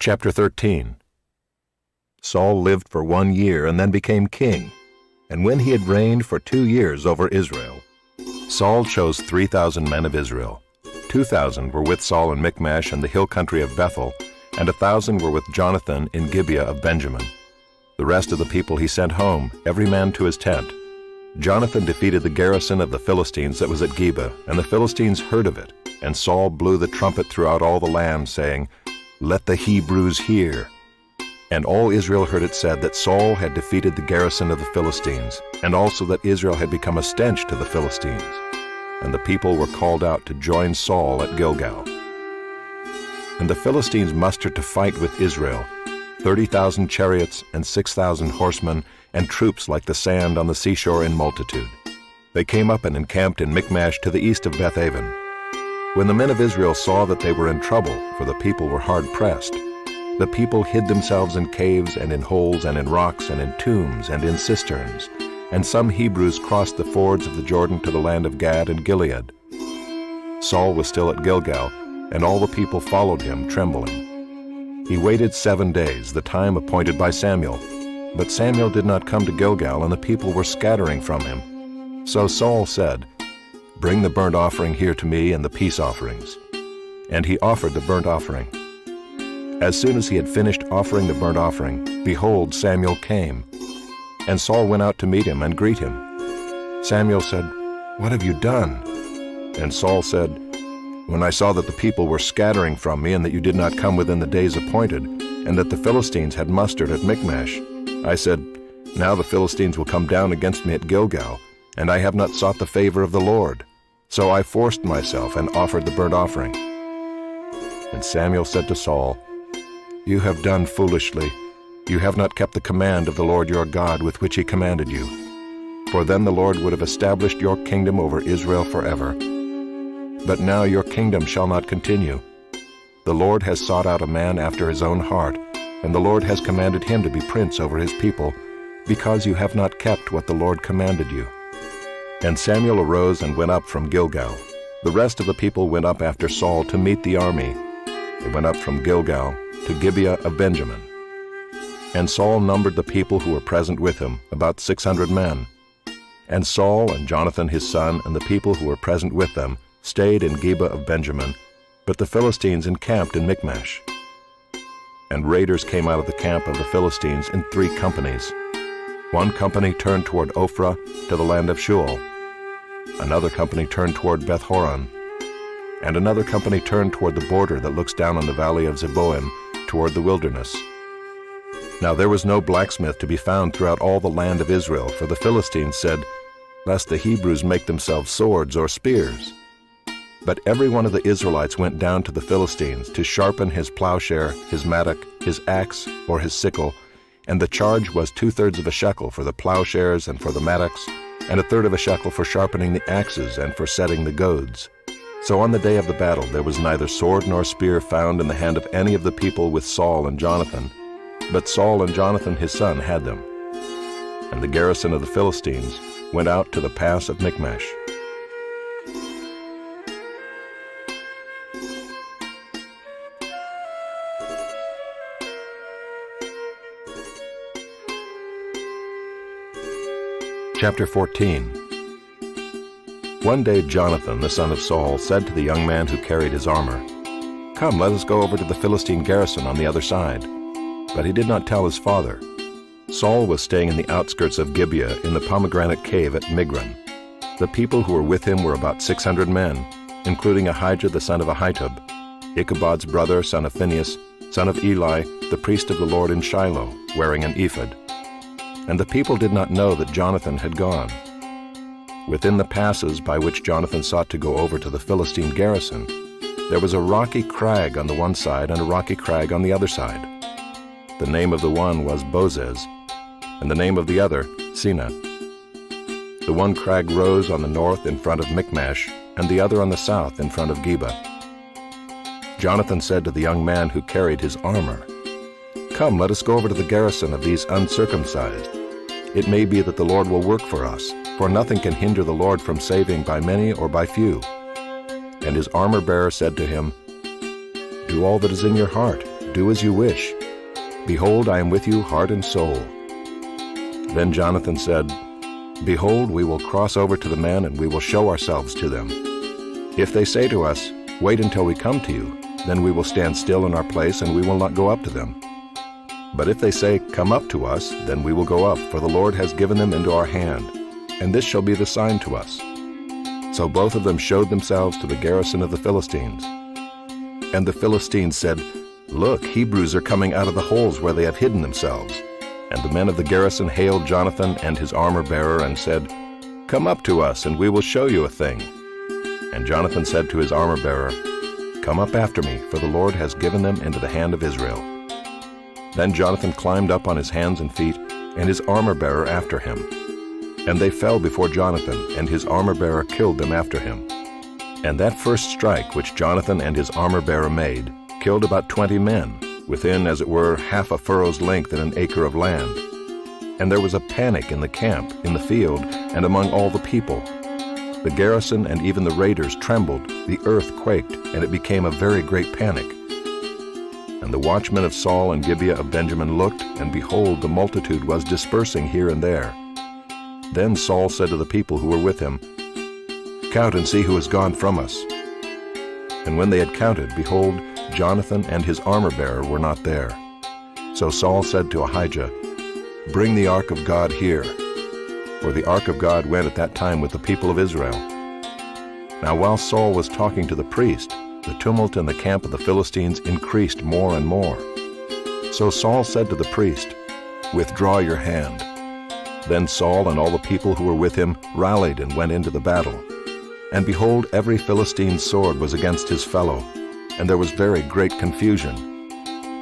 Chapter 13. Saul lived for 1 year and then became king, and when he had reigned for 2 years over Israel, Saul chose 3,000 men of Israel. 2,000 were with Saul in Michmash and the hill country of Bethel, and 1,000 were with Jonathan in Gibeah of Benjamin. The rest of the people he sent home, every man to his tent. Jonathan defeated the garrison of the Philistines that was at Gibeah, and the Philistines heard of it, and Saul blew the trumpet throughout all the land, saying, "Let the Hebrews hear." And all Israel heard it said that Saul had defeated the garrison of the Philistines, and also that Israel had become a stench to the Philistines. And the people were called out to join Saul at Gilgal. And the Philistines mustered to fight with Israel, 30,000 chariots and 6,000 horsemen, and troops like the sand on the seashore in multitude. They came up and encamped in Michmash to the east of Beth-aven. When the men of Israel saw that they were in trouble, for the people were hard-pressed, the people hid themselves in caves and in holes and in rocks and in tombs and in cisterns, and some Hebrews crossed the fords of the Jordan to the land of Gad and Gilead. Saul was still at Gilgal, and all the people followed him, trembling. He waited 7 days, the time appointed by Samuel. But Samuel did not come to Gilgal, and the people were scattering from him. So Saul said, "Bring the burnt offering here to me and the peace offerings." And he offered the burnt offering. As soon as he had finished offering the burnt offering, behold, Samuel came. And Saul went out to meet him and greet him. Samuel said, "What have you done?" And Saul said, "When I saw that the people were scattering from me, and that you did not come within the days appointed, and that the Philistines had mustered at Michmash, I said, 'Now the Philistines will come down against me at Gilgal, and I have not sought the favor of the Lord.' So I forced myself and offered the burnt offering." And Samuel said to Saul, "You have done foolishly. You have not kept the command of the Lord your God with which he commanded you. For then the Lord would have established your kingdom over Israel forever. But now your kingdom shall not continue. The Lord has sought out a man after his own heart, and the Lord has commanded him to be prince over his people, because you have not kept what the Lord commanded you." And Samuel arose and went up from Gilgal. The rest of the people went up after Saul to meet the army. They went up from Gilgal to Gibeah of Benjamin. And Saul numbered the people who were present with him, about 600 men. And Saul and Jonathan his son and the people who were present with them stayed in Gibeah of Benjamin, but the Philistines encamped in Michmash. And raiders came out of the camp of the Philistines in 3 companies. One company turned toward Ophrah to the land of Shual. Another company turned toward Beth-horon. And another company turned toward the border that looks down on the valley of Zeboim, toward the wilderness. Now there was no blacksmith to be found throughout all the land of Israel, for the Philistines said, "Lest the Hebrews make themselves swords or spears." But every one of the Israelites went down to the Philistines to sharpen his plowshare, his mattock, his axe, or his sickle, and the charge was 2/3 of a shekel for the plowshares and for the mattocks, and 1/3 of a shekel for sharpening the axes and for setting the goads. So on the day of the battle there was neither sword nor spear found in the hand of any of the people with Saul and Jonathan, but Saul and Jonathan his son had them. And the garrison of the Philistines went out to the pass of Michmash. Chapter 14. One day Jonathan, the son of Saul, said to the young man who carried his armor, "Come, let us go over to the Philistine garrison on the other side." But he did not tell his father. Saul was staying in the outskirts of Gibeah in the pomegranate cave at Migron. The people who were with him were about 600 men, including Ahijah the son of Ahitub, Ichabod's brother, son of Phinehas, son of Eli, the priest of the Lord in Shiloh, wearing an ephod. And the people did not know that Jonathan had gone. Within the passes by which Jonathan sought to go over to the Philistine garrison, there was a rocky crag on the one side and a rocky crag on the other side. The name of the one was Bozez, and the name of the other, Seneh. The one crag rose on the north in front of Michmash, and the other on the south in front of Geba. Jonathan said to the young man who carried his armor, "Come, let us go over to the garrison of these uncircumcised. It may be that the Lord will work for us, for nothing can hinder the Lord from saving by many or by few." And his armor-bearer said to him, "Do all that is in your heart, "Do as you wish. Behold, I am with you heart and soul." Then Jonathan said, "Behold, we will cross over to the men, and we will show ourselves to them. If they say to us, 'Wait until we come to you,' then we will stand still in our place, and we will not go up to them. But if they say, 'Come up to us,' then we will go up, for the Lord has given them into our hand, and this shall be the sign to us." So both of them showed themselves to the garrison of the Philistines. And the Philistines said, "Look, Hebrews are coming out of the holes where they have hidden themselves." And the men of the garrison hailed Jonathan and his armor-bearer and said, "Come up to us, and we will show you a thing." And Jonathan said to his armor-bearer, "Come up after me, for the Lord has given them into the hand of Israel." Then Jonathan climbed up on his hands and feet, and his armor-bearer after him. And they fell before Jonathan, and his armor-bearer killed them after him. And that first strike which Jonathan and his armor-bearer made killed about 20 men, within, as it were, half a furrow's length in an acre of land. And there was a panic in the camp, in the field, and among all the people. The garrison and even the raiders trembled, the earth quaked, and it became a very great panic. And the watchmen of Saul and Gibeah of Benjamin looked, and behold, the multitude was dispersing here and there. Then Saul said to the people who were with him, "Count and see who has gone from us." And when they had counted, behold, Jonathan and his armor-bearer were not there. So Saul said to Ahijah, "Bring the ark of God here." For the ark of God went at that time with the people of Israel. Now while Saul was talking to the priest, the tumult in the camp of the Philistines increased more and more. So Saul said to the priest, "Withdraw your hand." Then Saul and all the people who were with him rallied and went into the battle. And behold, every Philistine's sword was against his fellow, and there was very great confusion.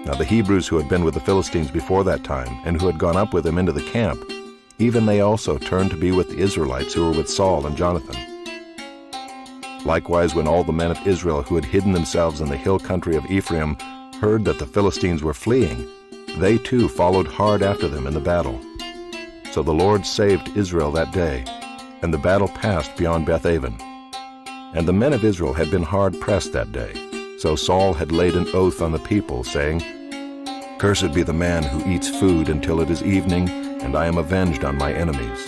Now the Hebrews who had been with the Philistines before that time, and who had gone up with them into the camp, even they also turned to be with the Israelites who were with Saul and Jonathan. Likewise, when all the men of Israel who had hidden themselves in the hill country of Ephraim heard that the Philistines were fleeing, they too followed hard after them in the battle. So the Lord saved Israel that day, and the battle passed beyond Bethaven. And the men of Israel had been hard pressed that day. So Saul had laid an oath on the people, saying, "Cursed be the man who eats food until it is evening, and I am avenged on my enemies."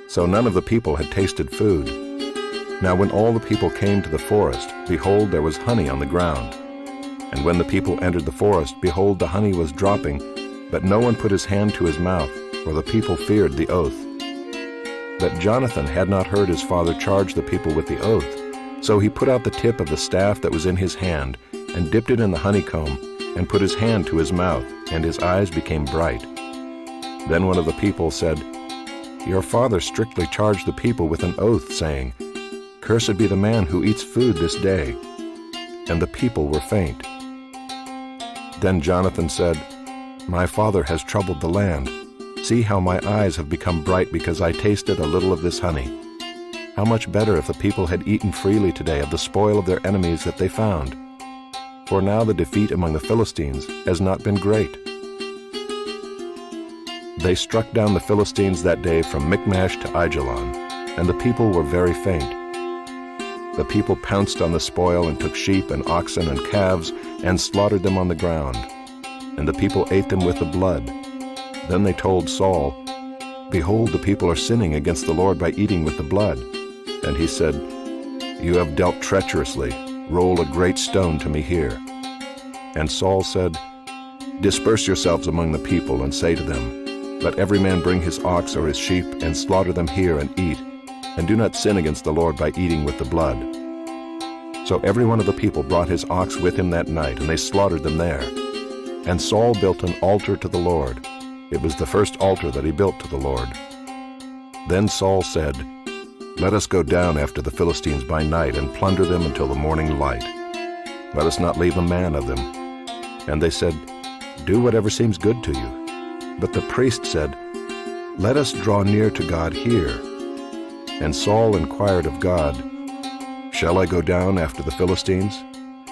So none of the people had tasted food. Now when all the people came to the forest, behold, there was honey on the ground. And when the people entered the forest, behold, the honey was dropping, but no one put his hand to his mouth, for the people feared the oath. But Jonathan had not heard his father charge the people with the oath. So he put out the tip of the staff that was in his hand, and dipped it in the honeycomb, and put his hand to his mouth, and his eyes became bright. Then one of the people said, "Your father strictly charged the people with an oath, saying, 'Cursed be the man who eats food this day.' And the people were faint. Then Jonathan said, 'My father has troubled the land. See how my eyes have become bright because I tasted a little of this honey. How much better if the people had eaten freely today of the spoil of their enemies that they found. For now the defeat among the Philistines has not been great.' They struck down the Philistines that day from Michmash to Aijalon, and the people were very faint. The people pounced on the spoil and took sheep and oxen and calves and slaughtered them on the ground. And the people ate them with the blood. Then they told Saul, 'Behold, the people are sinning against the Lord by eating with the blood.' And he said, 'You have dealt treacherously. Roll a great stone to me here.' And Saul said, 'Disperse yourselves among the people, and say to them, Let every man bring his ox or his sheep, and slaughter them here and eat, and do not sin against the Lord by eating with the blood.' So every one of the people brought his ox with him that night, and they slaughtered them there. And Saul built an altar to the Lord. It was the first altar that he built to the Lord. Then Saul said, 'Let us go down after the Philistines by night, and plunder them until the morning light. Let us not leave a man of them.' And they said, 'Do whatever seems good to you.' But the priest said, 'Let us draw near to God here.' And Saul inquired of God, 'Shall I go down after the Philistines?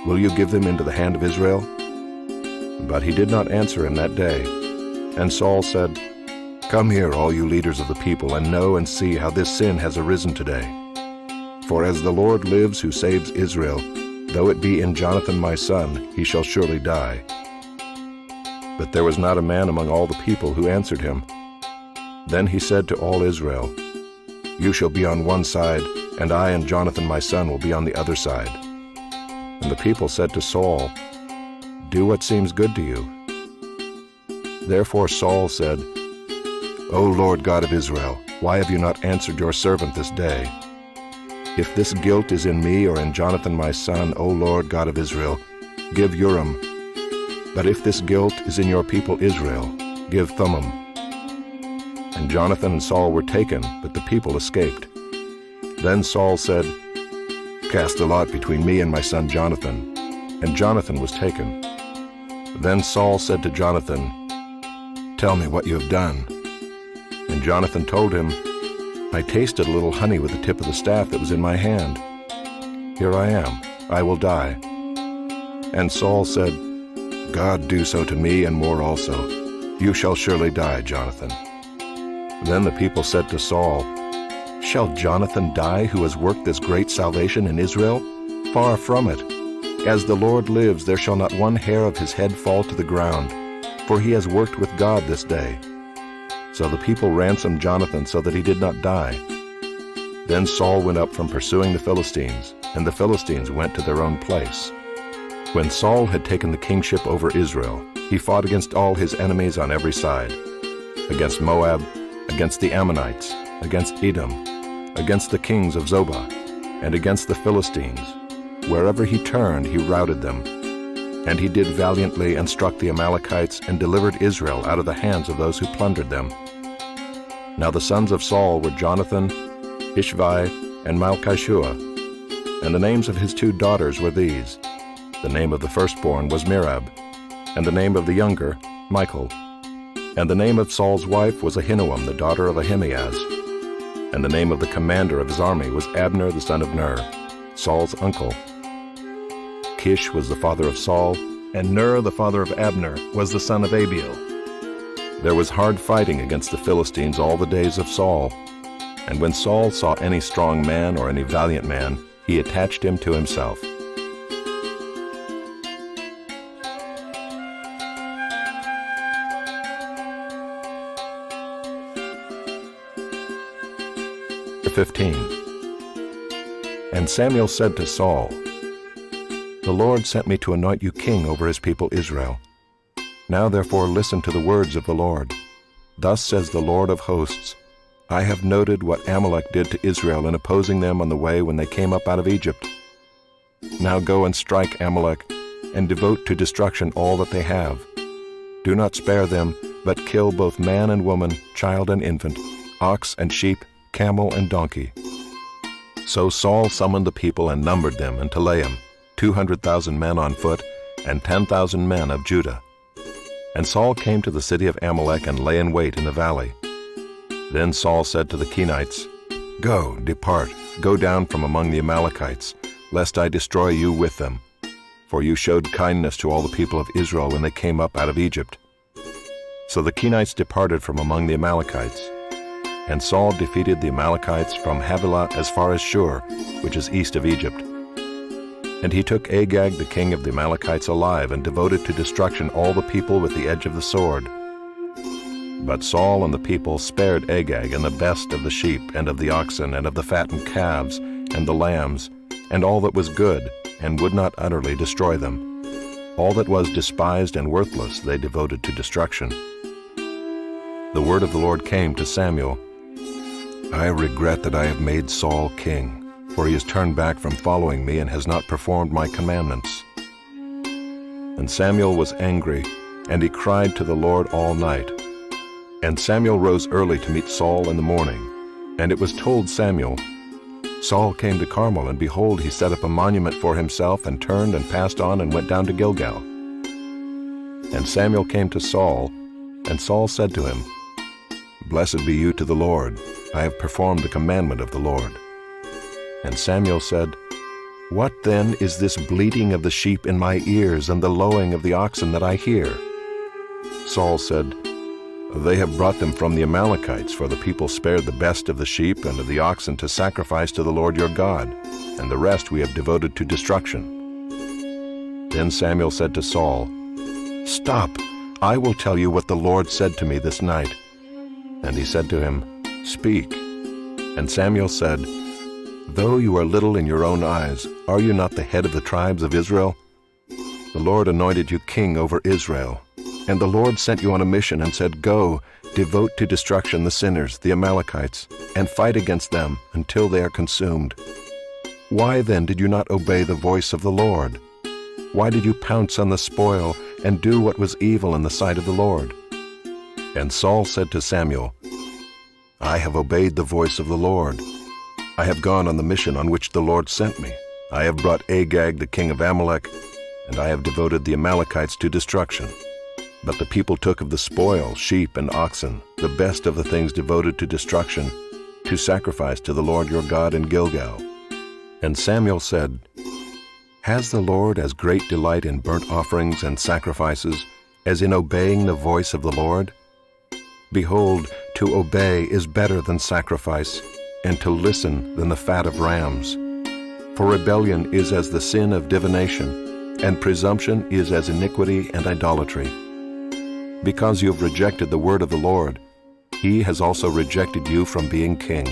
Will you give them into the hand of Israel?' But he did not answer him that day. And Saul said, 'Come here, all you leaders of the people, and know and see how this sin has arisen today. For as the Lord lives who saves Israel, Though it be in Jonathan my son, he shall surely die. But there was not a man among all the people who answered him. Then he said to all Israel, You shall be on one side, and I and Jonathan my son will be on the other side. And the people said to Saul, Do what seems good to you. Therefore Saul said, O Lord God of Israel, why have you not answered your servant this day? If this guilt is in me or in Jonathan my son, O Lord God of Israel, give Urim. But if this guilt is in your people Israel, give Thummim. And Jonathan and Saul were taken, but the people escaped. Then Saul said, Cast a lot between me and my son Jonathan. And Jonathan was taken. Then Saul said to Jonathan, Tell me what you have done. And Jonathan told him, I tasted a little honey with the tip of the staff that was in my hand. Here I am, I will die. And Saul said, God do so to me and more also. You shall surely die, Jonathan. Then the people said to Saul, Shall Jonathan die who has worked this great salvation in Israel? Far from it. As the Lord lives, there shall not one hair of his head fall to the ground, for he has worked with God this day. So the people ransomed Jonathan so that he did not die. Then Saul went up from pursuing the Philistines, and the Philistines went to their own place. When Saul had taken the kingship over Israel, he fought against all his enemies on every side, against Moab, against the Ammonites, against Edom, against the kings of Zobah, and against the Philistines. Wherever he turned, he routed them. And he did valiantly and struck the Amalekites and delivered Israel out of the hands of those who plundered them. Now the sons of Saul were Jonathan, Ishvi, and Malchishua, and the names of his 2 daughters were these. The name of the firstborn was Merab, and the name of the younger, Michal. And the name of Saul's wife was Ahinoam, the daughter of Ahimaaz. And the name of the commander of his army was Abner the son of Ner, Saul's uncle. Kish was the father of Saul, and Ner the father of Abner was the son of Abiel. There was hard fighting against the Philistines all the days of Saul. And when Saul saw any strong man or any valiant man, he attached him to himself. Chapter 15. And Samuel said to Saul, The Lord sent me to anoint you king over his people Israel. Now therefore listen to the words of the Lord. Thus says the Lord of hosts, I have noted what Amalek did to Israel in opposing them on the way when they came up out of Egypt. Now go and strike Amalek, and devote to destruction all that they have. Do not spare them, but kill both man and woman, child and infant, ox and sheep, camel and donkey. So Saul summoned the people and numbered them in Telaim, 200,000 men on foot, and 10,000 men of Judah. And Saul came to the city of Amalek and lay in wait in the valley. Then Saul said to the Kenites, Go, depart, go down from among the Amalekites, lest I destroy you with them. For you showed kindness to all the people of Israel when they came up out of Egypt. So the Kenites departed from among the Amalekites. And Saul defeated the Amalekites from Havilah as far as Shur, which is east of Egypt. And he took Agag the king of the Amalekites alive, and devoted to destruction all the people with the edge of the sword. But Saul and the people spared Agag and the best of the sheep, and of the oxen, and of the fattened calves, and the lambs, and all that was good, and would not utterly destroy them. All that was despised and worthless they devoted to destruction. The word of the Lord came to Samuel, I regret that I have made Saul king, for he has turned back from following me and has not performed my commandments. And Samuel was angry, and he cried to the Lord all night. And Samuel rose early to meet Saul in the morning. And it was told Samuel, Saul came to Carmel, and behold, he set up a monument for himself, and turned and passed on and went down to Gilgal. And Samuel came to Saul, and Saul said to him, Blessed be you to the Lord. I have performed the commandment of the Lord. And Samuel said, What then is this bleating of the sheep in my ears, and the lowing of the oxen that I hear? Saul said, They have brought them from the Amalekites, for the people spared the best of the sheep and of the oxen to sacrifice to the Lord your God, and the rest we have devoted to destruction. Then Samuel said to Saul, "Stop, I will tell you what the Lord said to me this night." And he said to him, "Speak." And Samuel said, "Though you are little in your own eyes, are you not the head of the tribes of Israel? The Lord anointed you king over Israel. And the Lord sent you on a mission and said, 'Go, devote to destruction the sinners, the Amalekites, and fight against them until they are consumed.' Why then did you not obey the voice of the Lord? Why did you pounce on the spoil and do what was evil in the sight of the Lord?" And Saul said to Samuel, "I have obeyed the voice of the Lord. I have gone on the mission on which the Lord sent me. I have brought Agag the king of Amalek, and I have devoted the Amalekites to destruction. But the people took of the spoil, sheep and oxen, the best of the things devoted to destruction, to sacrifice to the Lord your God in Gilgal." And Samuel said, "Has the Lord as great delight in burnt offerings and sacrifices as in obeying the voice of the Lord? Behold, to obey is better than sacrifice, and to listen than the fat of rams. For rebellion is as the sin of divination, and presumption is as iniquity and idolatry. Because you have rejected the word of the Lord, he has also rejected you from being king."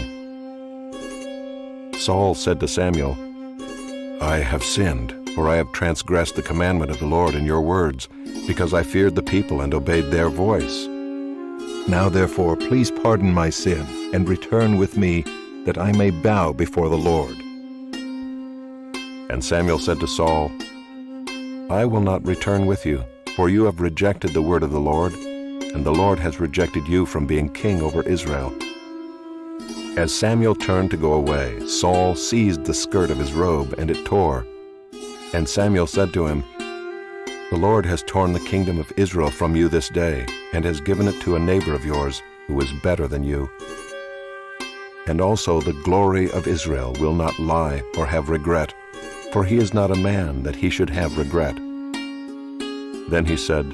Saul said to Samuel, "I have sinned, for I have transgressed the commandment of the Lord in your words, because I feared the people and obeyed their voice. Now therefore please pardon my sin, and return with me, that I may bow before the Lord." And Samuel said to Saul, "I will not return with you, for you have rejected the word of the Lord, and the Lord has rejected you from being king over Israel." As Samuel turned to go away, Saul seized the skirt of his robe, and it tore. And Samuel said to him, "The Lord has torn the kingdom of Israel from you this day, and has given it to a neighbor of yours, who is better than you. And also the glory of Israel will not lie or have regret, for he is not a man that he should have regret." Then he said,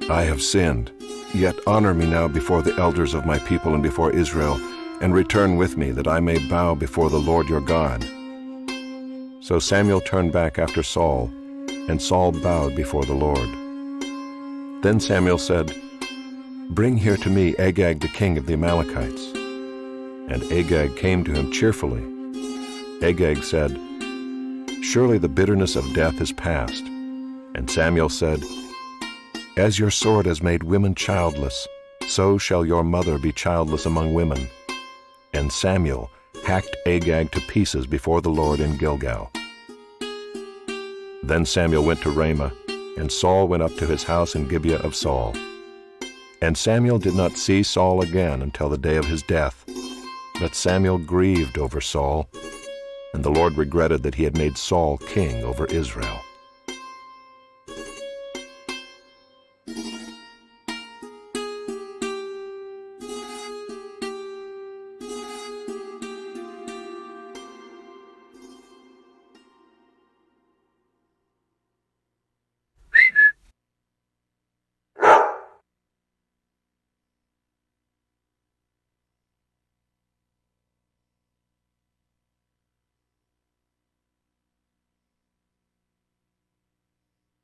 "I have sinned, yet honor me now before the elders of my people and before Israel, and return with me, that I may bow before the Lord your God." So Samuel turned back after Saul, and Saul bowed before the Lord. Then Samuel said, "Bring here to me Agag the king of the Amalekites." And Agag came to him cheerfully. Agag said, "Surely the bitterness of death is past." And Samuel said, "As your sword has made women childless, so shall your mother be childless among women." And Samuel hacked Agag to pieces before the Lord in Gilgal. Then Samuel went to Ramah, and Saul went up to his house in Gibeah of Saul. And Samuel did not see Saul again until the day of his death. But Samuel grieved over Saul, and the Lord regretted that he had made Saul king over Israel.